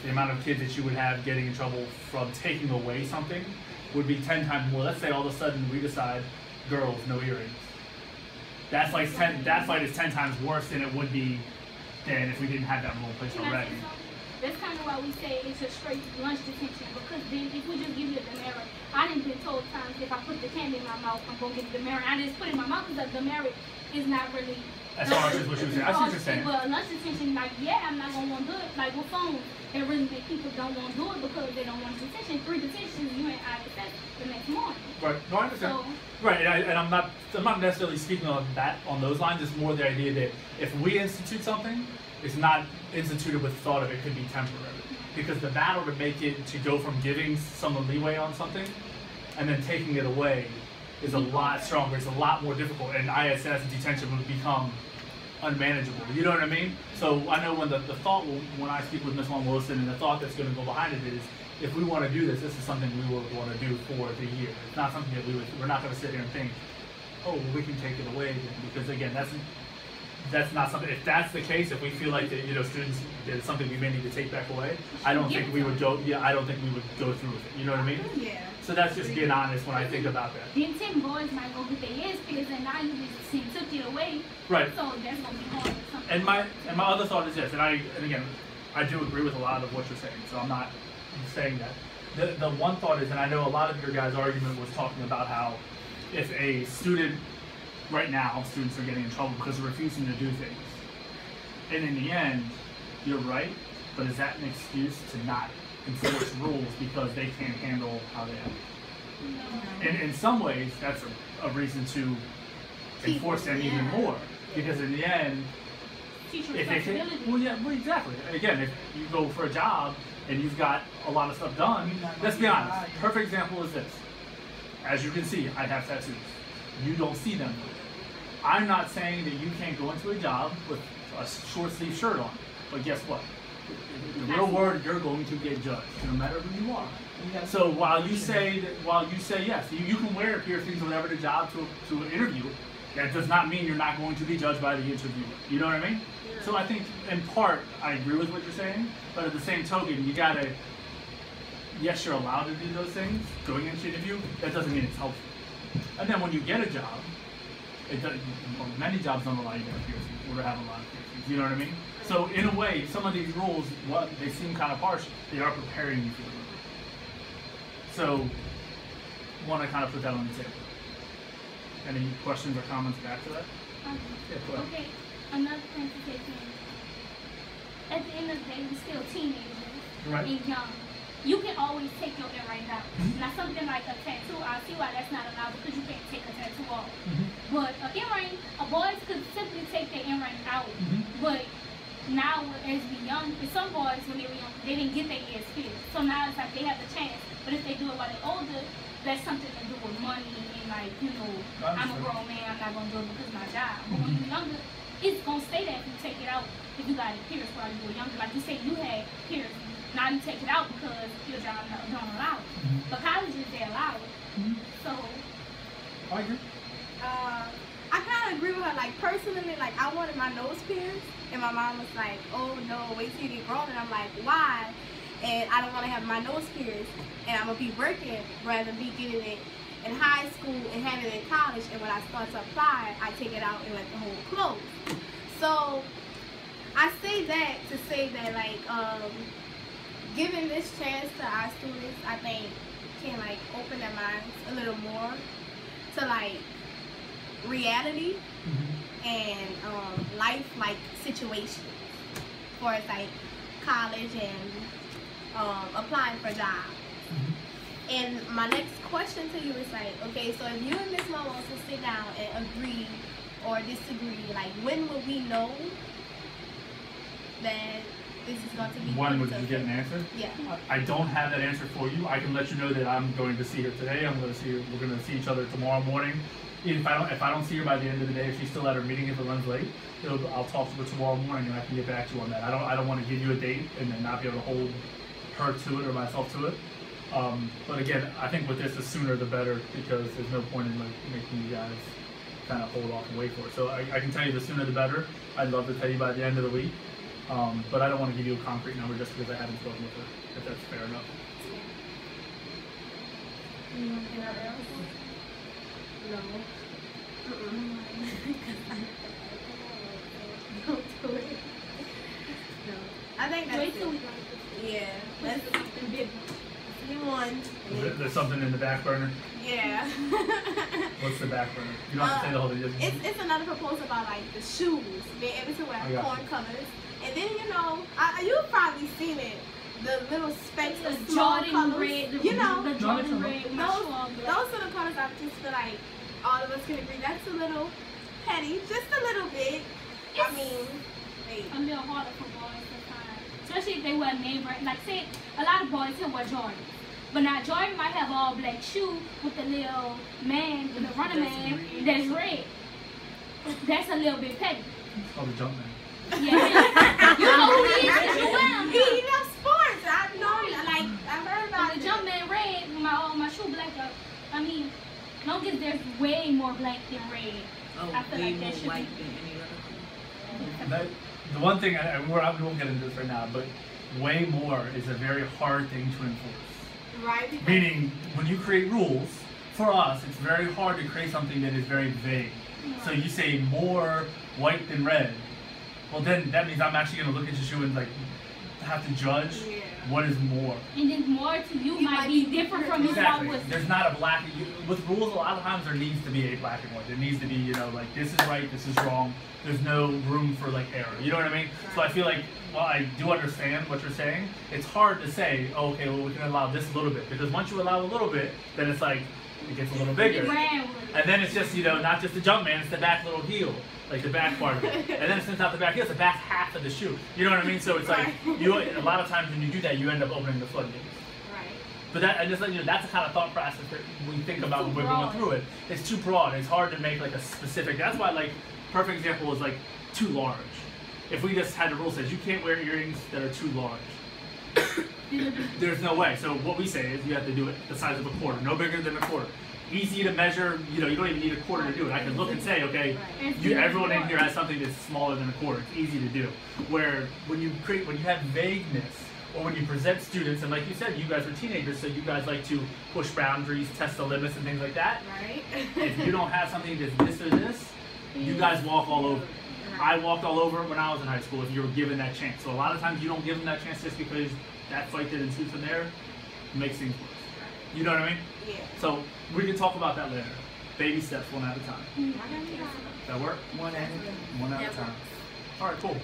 the amount of kids that you would have getting in trouble from taking away something would be 10 times more. Let's say all of a sudden we decide, girls, no earrings. That fight is 10 times worse than it would be than if we didn't have that rule in place already. That's kind of why we say it's a straight lunch detention, because then if we just give you a demerit, I done been told times if I put the candy in my mouth, I'm going to get a demerit. I just put it in my mouth because the demerit is not really... As far as what you were saying, I see what you're saying. But lunch detention, like, yeah, I'm not going to want to do it. Like with phones, it really make people don't want to do it because they don't want detention. 3 detentions, you ain't out of the next morning. Right, no, I understand. So, right, and I'm not necessarily speaking on those lines. It's more the idea that if we institute something, it's not instituted with thought of it could be temporary. Because the battle to make it, to go from giving someone leeway on something and then taking it away is a lot stronger. It's a lot more difficult, and ISS detention would become unmanageable. You know what I mean? So I know when the thought, when I speak with Ms. Long Wilson, and the thought that's going to go behind it is, if we want to do this, this is something we will want to do for the year. It's not something that we're not going to sit here and think, oh, well, we can take it away then. Because again, that's not something. If that's the case, if we feel like that, students, there's something we may need to take back away, I don't think we would go. Yeah, I don't think we would go through with it. You know what I mean? Yeah. So that's just being honest when I think about that. Then 10 boys might go get their ears pierced, and now you just took it away. Right. So that's gonna be hard. And my other thought is this, and again, I do agree with a lot of what you're saying. So I'm not saying that. The one thought is, and I know a lot of your guys' argument was talking about how if a student, right now, students are getting in trouble because they're refusing to do things. And in the end, you're right, but is that an excuse to not enforce rules because they can't handle how they act? No. And in some ways, that's a reason to enforce them even more. Because in the end, if they can, well, exactly. Again, if you go for a job and you've got a lot of stuff done, let's be honest. Perfect example is this. As you can see, I have tattoos. You don't see them. I'm not saying that you can't go into a job with a short sleeve shirt on, but guess what? In the real world, you're going to get judged, no matter who you are. So while you say yes, you can wear piercings or whatever the job to an interview, that does not mean you're not going to be judged by the interviewer. You know what I mean? Yeah. So I think in part I agree with what you're saying, but at the same token, you gotta. Yes, you're allowed to do those things going into an interview. That doesn't mean it's helpful. And then when you get a job, many jobs don't allow you to have piercings or to have a lot of piercings. You know what I mean? So in a way, some of these rules, they seem kind of harsh. They are preparing you for the move. So, want to kind of put that on the table. Any questions or comments back to that? Yeah, go ahead. Okay, another thing to take in. At the end of the day, we're still teenagers and young. You can always take your earring out. Now something like a tattoo, I see why that's not allowed because you can't take a tattoo off. But an earring, boys could simply take their earring out. But now as we young, some boys when they were young, they didn't get their ears pierced. So now it's like they have the chance. But if they do it while they're older, that's something to do with money and like, I'm a grown man, I'm not gonna do it because of my job. But when you're younger, it's gonna stay there if you take it out. If you got it pierced while you were younger, like you said, you had pierced. Now you take it out because your job don't allow it. But colleges, they allow it. So I agree. I kind of agree with her. Like personally, like I wanted my nose pierced, and my mom was like, "Oh no, wait till you get grown." And I'm like, "Why?" And I don't want to have my nose pierced, and I'm gonna be working rather than be getting it in high school and having it in college. And when I start to apply, I take it out and let the whole close. So I say that to say that like giving this chance to our students, I think can like open their minds a little more to like reality and life like situations for like college and applying for jobs. And my next question to you is like, okay, so if you and Ms. Mo wants to sit down and agree or disagree, like when will we know that this is going to be? When would you get an answer? Yeah. I don't have that answer for you. I can let you know that I'm going to see her today. We're going to see each other tomorrow morning. If I don't see her by the end of the day, if she's still at her meeting, if it runs late, I'll talk to her tomorrow morning and I can get back to you on that. I don't want to give you a date and then not be able to hold her to it or myself to it. But again, I think with this, the sooner the better, because there's no point in like making you guys kind of hold off and wait for it. So I can tell you the sooner the better. I'd love to tell you by the end of the week. But I don't want to give you a concrete number just because I haven't spoken with her, if that's fair enough. Anything else? No. Don't do it. No. I think that's it. Yeah. That's something big. You won. There's something in the back burner? Yeah. What's the back burner? You don't have to say the whole thing. It's another proposal about like the shoes, being able to wear corn colors. And then you've probably seen it. The little specks of small Jordan colors. red, You know, the Jordan red. those are the colors I just feel like all of us can agree. That's a little petty, just a little bit. I mean, a little harder for boys to find, especially if they wear name brand. Like, say, a lot of boys here wear Jordan, but now Jordan might have all black shoe with the little man, the running man, that's red. That's a little bit petty. It's called a jump man. Yeah, you know who he is? he loves sports. I've known, like, I've heard about the jump man red, my shoe black. I mean, long as there's way more black than red. Oh, I feel way like more that should white be. than any other color. The one thing, we won't get into this right now, but way more is a very hard thing to enforce. Right. Meaning, when you create rules, for us, it's very hard to create something that is very vague. So you say more white than red. Well, then that means I'm actually going to look at your shoe and like have to judge what is more. And then more to you might be different from Exactly. what was. There's not a black. With rules, a lot of times there needs to be a black and white. There needs to be, like this is right, this is wrong. There's no room for like error. You know what I mean? So I feel like, while I do understand what you're saying, it's hard to say, oh, okay, well we can allow this a little bit, because once you allow a little bit, then it's like it gets a little bigger. And then it's just, not just the jump man, it's the back little heel, like the back part of it. And then it's not the back heel, it's the back half of the shoe. You know what I mean? So it's like, a lot of times when you do that, you end up opening the floodgates. Right. But that's the kind of thought process that we think about when we're going through it. It's too broad. It's hard to make like a specific. That's why, like, perfect example is like too large. If we just had a rule that says you can't wear earrings that are too large, there's no way. So what we say is you have to do it the size of a quarter, no bigger than a quarter. Easy to measure. You don't even need a quarter to do it. I can look and say, okay, everyone in here has something that's smaller than a quarter. It's easy to do. Where when you have vagueness, or when you present students, and like you said, you guys are teenagers, so you guys like to push boundaries, test the limits, and things like that. Right. If you don't have something that's this or this, you guys walk all over. I walked all over when I was in high school if you were given that chance. So a lot of times you don't give them that chance just because that fight that ensues from there makes things worse. You know what I mean? Yeah. So we can talk about that later. Baby steps, one at a time. Does that work? One at a time. One at a time. All right, cool.